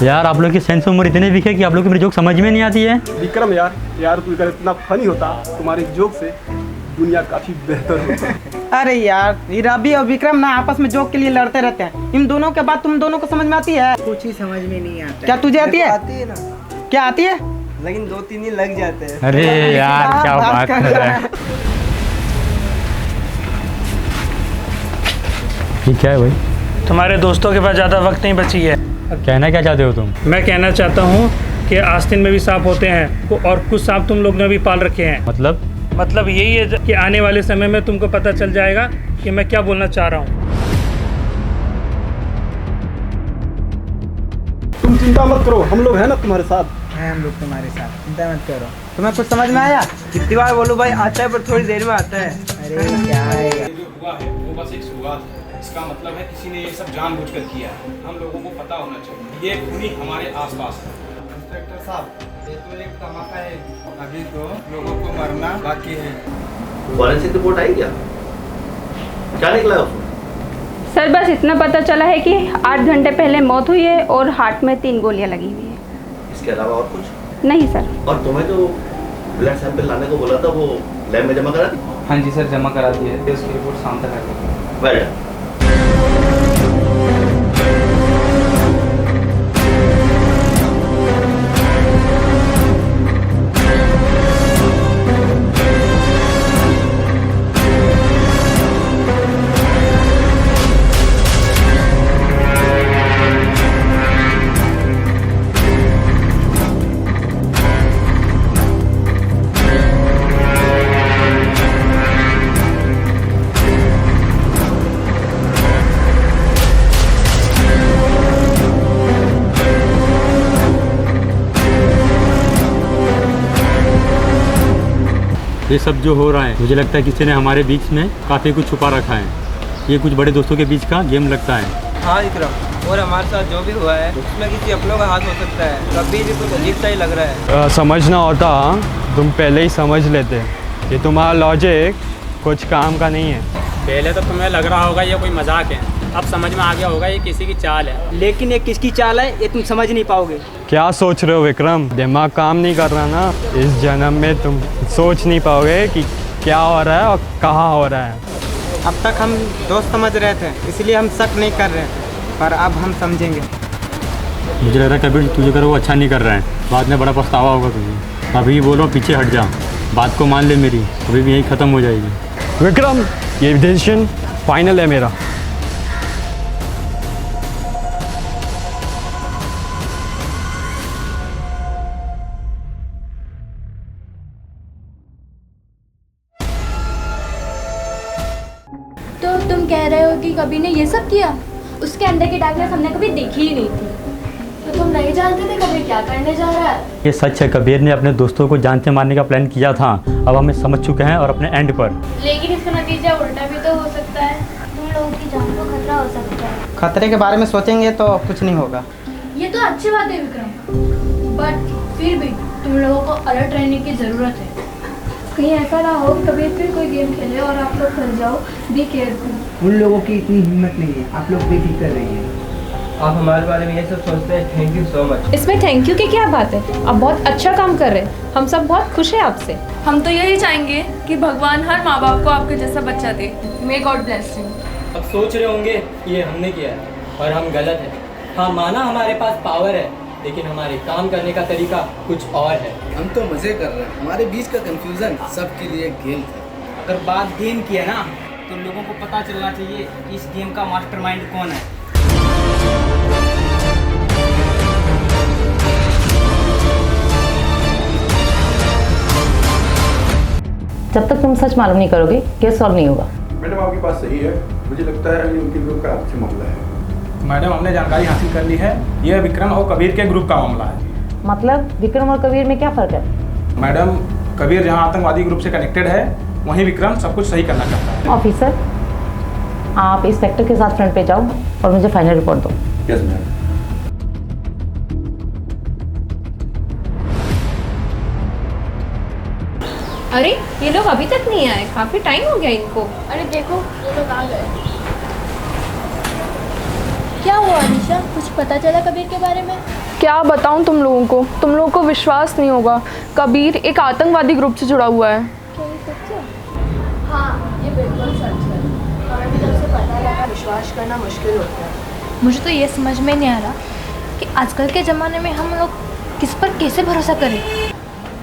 यार आप लोग की सेंस ऑफ ह्यूमर इतने वीक है कि आप लोग की मेरी जोक समझ में नहीं आती है। विक्रम यार तू अगर इतना फनी होता तुम्हारे जोक से दुनिया काफी बेहतर होती। अरे यार ये रवि और विक्रम ना आपस में जोक के लिए लड़ते रहते हैं। इन दोनों के बाद तुम दोनों को समझ में आती है? कुछ ही समझ में नहीं आता। क्या तुझे आती है? आती है ना, क्या आती है? लेकिन 2-3 दिन लग जाते हैं। अरे यार क्या बात कर रहा है। ये क्या है भाई? तुम्हारे दोस्तों के पास ज़्यादा वक्त नहीं बची है। कहना क्या चाहते हो तुम? मैं कहना चाहता हूँ कि आस्तीन में भी सांप होते हैं और कुछ सांप तुम लोग ने भी पाल रखे हैं। मतलब यही है कि आने वाले समय में तुमको पता चल जाएगा कि मैं क्या बोलना चाह रहा हूँ। तुम चिंता मत करो, हम लोग हैं ना तुम्हारे साथ। हैं हम लोग तुम्हारे साथ, चिंता मत करो। तुम्हें कुछ समझ में आया? कितनी बार बोलूं भाई, आता है पर थोड़ी देर में आता है। अरे क्या आएगा? जो हुआ है वो बस एक शुरुआत है। इसका मतलब है किसी ने ये सब जानबूझकर किया है। हम लोगों को पता होना चाहिए ये खूनी हमारे आसपास है। इंस्पेक्टर साहब, ये तो एक धमाका है, अभी तो लोगों को मरना बाकी है। फॉरेंसिक रिपोर्ट आई क्या? क्या निकला उसमें? सर बस इतना पता चला है कि 8 घंटे पहले मौत हुई है और हार्ट में 3 गोलियां लगी हुई है। इसके अलावा और कुछ नहीं सर। और तुम्हें जो ब्लड सैंपल लाने को बोला था वो लैब में जमा करा दी? हाँ जी सर, जमा करा दी है। उसकी रिपोर्ट शाम तक आ जाएगी। Well done. ये सब जो हो रहा है मुझे लगता है किसी ने हमारे बीच में काफ़ी कुछ छुपा रखा है। ये कुछ बड़े दोस्तों के बीच का गेम लगता है। हाँ विक्रम, और हमारे साथ जो भी हुआ है उसमें किसी अपनों का हाथ हो सकता है। कभी भी कुछ अजीब सा ही लग रहा है। समझना होता तुम पहले ही समझ लेते। ये तुम्हारा लॉजिक कुछ काम का नहीं है। पहले तो तुम्हें लग रहा होगा ये कोई मजाक है, अब समझ में आ गया होगा ये किसी की चाल है। लेकिन ये किसकी चाल है ये तुम समझ नहीं पाओगे। क्या सोच रहे हो विक्रम? दिमाग काम नहीं कर रहा ना? इस जन्म में तुम सोच नहीं पाओगे कि क्या हो रहा है और कहाँ हो रहा है। अब तक हम दोस्त समझ रहे थे इसलिए हम शक नहीं कर रहे थे, पर अब हम समझेंगे। मुझे लग रहा है कबीर तुझे करो वो अच्छा नहीं कर रहा है, बाद में बड़ा पछतावा होगा तुझे। अभी बोलो पीछे हट जा, बात को मान ले मेरी, अभी भी यही ख़त्म हो जाएगी। विक्रम, ये डिसीजन फाइनल है मेरा। तो तुम कह रहे हो कि कबीर ने ये सब किया? उसके अंदर की डार्कनेस हमने कभी देखी ही नहीं थी। तो तुम नहीं जानते थे कबीर क्या करने जा रहा है? ये सच है, कबीर ने अपने दोस्तों को जान से मारने का प्लान किया था। अब हमें समझ चुके हैं और अपने एंड पर। लेकिन इसका नतीजा उल्टा भी तो हो सकता है। तुम लोगों की जान को खतरा हो सकता है। खतरे के बारे में सोचेंगे तो कुछ नहीं होगा। ये तो अच्छी बात है विक्रम, बट फिर भी तुम लोगों को अलर्ट रहने की ज़रूरत है। कहीं ऐसा ना हो कबीर फिर कोई गेम खेले और आप लोग फंस जाओ। Be careful. उन लोगों की इतनी हिम्मत नहीं है, आप लोग बेफिक्र रहिए। आप हमारे बारे में ये सब सोचते हैं, थैंक यू सो मच। इसमें थैंक यू की क्या बात है? आप बहुत अच्छा काम कर रहे हैं, हम सब बहुत खुश हैं आपसे। हम तो यही चाहेंगे कि भगवान हर माँ बाप को आपके जैसा बच्चा दे। May God bless you. अब सोच रहे होंगे कि ये हमने किया है और हम गलत हैं। हाँ माना हमारे पास पावर है, लेकिन हमारे काम करने का तरीका कुछ और है। हम तो मजे कर रहे हैं, हमारे बीच का कंफ्यूजन सबके लिए गेम था। अगर बात गेम की है ना, तो लोगों को पता चलना चाहिए कि इस गेम का मास्टरमाइंड कौन है। जब तक तुम सच मालूम नहीं करोगे केस सॉल्व नहीं होगा। मैडम आपकी बात सही है, मुझे लगता है ये उनके ग्रुप का आपसे मामला है। मैडम हमने जानकारी हासिल कर ली है, ये विक्रम और कबीर के ग्रुप का मामला है। मतलब विक्रम और कबीर में क्या फ़र्क है? मैडम कबीर जहाँ आतंकवादी ग्रुप से कनेक्टेड है, वहीं विक्रम सब कुछ सही करना चाहता है। ऑफिसर, आप इंस्पेक्टर के साथ फ्रंट पे जाओ और मुझे फाइनल रिपोर्ट दो। Yes ma'am. अरे ये लोग अभी तक नहीं आए, काफ़ी टाइम हो गया इनको। अरे देखो ये लोग आ गए। क्या हुआ अलीशा, कुछ पता चला कबीर के बारे में? क्या बताऊं तुम लोगों को, तुम लोगों को विश्वास नहीं होगा। कबीर एक आतंकवादी ग्रुप से जुड़ा हुआ है। क्या ये सच है? हाँ, ये बिल्कुल सच है। हमें भी जब से पता लगा विश्वास करना मुश्किल होता है। मुझे तो ये समझ में नहीं आ रहा कि आजकल के ज़माने में हम लोग किस पर कैसे भरोसा करें।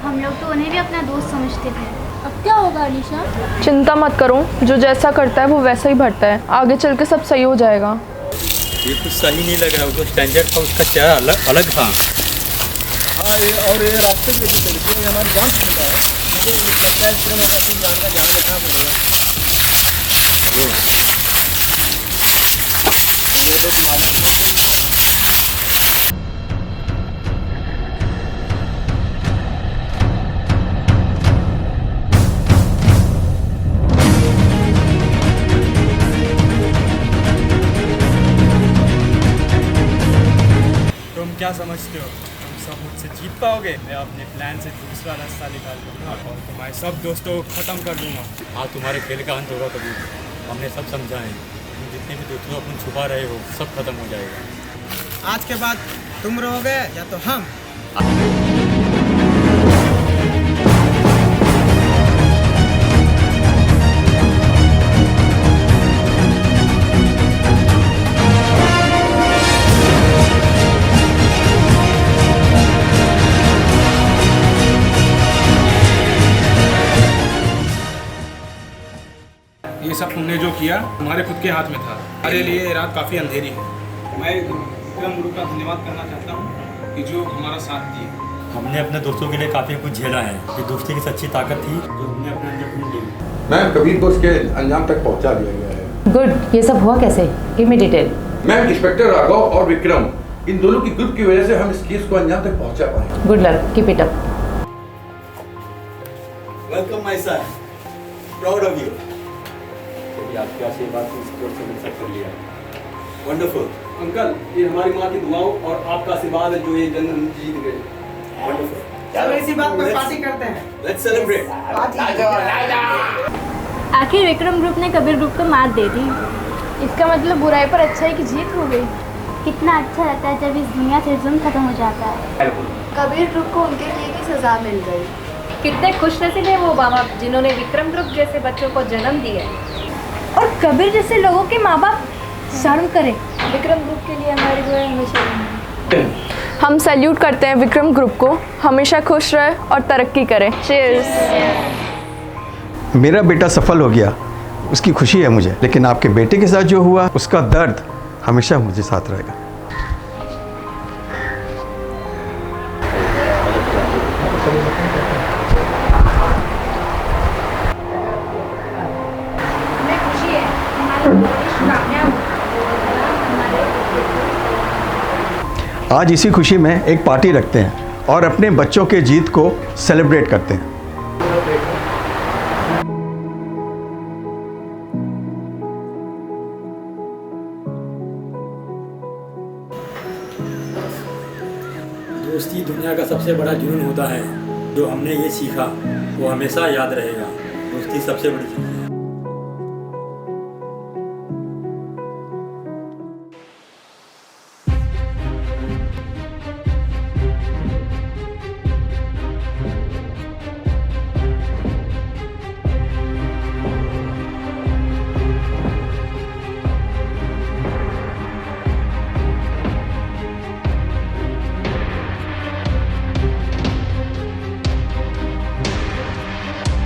हम लोग तो उन्हें भी अपना दोस्त समझते थे। अब क्या होगा अलीशा? चिंता मत करो, जो जैसा करता है वो वैसा ही भरता है। आगे चल के सब सही हो जाएगा। ये कुछ सही नहीं लग रहा, जो स्टैंडर्ड था उसका चेहरा अलग था। और ये रास्ते में भी चलते हैं, हमारी जान छूट रहा है। मुझे ये पंचायत में वैसे जान का ध्यान रखना पड़ेगा। ये तो तुम्हारा क्या समझते हो, तुम सब मुझसे जीत पाओगे? मैं अपने प्लान से दूसरा रास्ता निकाल दूंगा और तुम्हारे सब दोस्तों को ख़त्म कर दूंगा। हाँ, तुम्हारे खेल का अंत होगा कभी। हमने सब समझा है, तुम जितने भी दोस्तों अपन छुपा रहे हो सब खत्म हो जाएगा। आज के बाद तुम रहोगे या तो हम। ये सब तुमने जो किया तुम्हारे खुद के हाथ में था। हमारे लिए ये रात काफ़ी अंधेरी है। मैं विक्रम ग्रुप का धन्यवाद करना चाहता हूँ कि जो हमारा साथ दिए। हमने अपने दोस्तों के लिए काफ़ी कुछ झेला है। ये दोस्ती की सच्ची ताकत थी जो हमने अपने अंदर ढूंढ ली। मैम, कबीर को उसके अंजाम तक पहुंचा दिया गया है। गुड। ये सब हुआ कैसे? Give me detail. Ma'am, inspector Raghav और विक्रम, इन दोनों की ग्रुप की वजह से हम इस केस को अंजाम तक पहुंचा पाए। Good luck, keep it up. Welcome my son, proud of you. आपके आशीर्वाद से इस कोर्स से मिल कर लिया। वंडरफुल अंकल, ये हमारी माँ की दुआओं और आपका आशीर्वाद है जो ये जंग हम जीत गए। वंडरफुल। चलो इसी बात पर पार्टी करते हैं। Let's celebrate. आखिर विक्रम ग्रुप ने कबीर ग्रुप को मात दे दी। इसका मतलब बुराई पर अच्छाई की जीत हो गई। कितना अच्छा लगता है जब इस दुनिया से जुल्म खत्म हो जाता है। कबीर ग्रुप को उनके लिए की सजा मिल गई। कितने खुशनसीब है वो माँ बाप जिन्होंने विक्रम ग्रुप जैसे बच्चों को जन्म दिया है और कबीर जैसे लोगों के माँ बाप शर्म करें। विक्रम ग्रुप के लिए हमारी दुआएं हमेशा रहेंगी। हम सैल्यूट करते हैं विक्रम ग्रुप को। हमेशा खुश रहे और तरक्की करें। चीयर्स। मेरा बेटा सफल हो गया, उसकी खुशी है मुझे, लेकिन आपके बेटे के साथ जो हुआ उसका दर्द हमेशा मुझे साथ रहेगा। आज इसी खुशी में एक पार्टी रखते हैं और अपने बच्चों के जीत को सेलिब्रेट करते हैं। दोस्ती दुनिया का सबसे बड़ा जुनून होता है। जो हमने ये सीखा वो हमेशा याद रहेगा। दोस्ती सबसे बड़ी चीज़।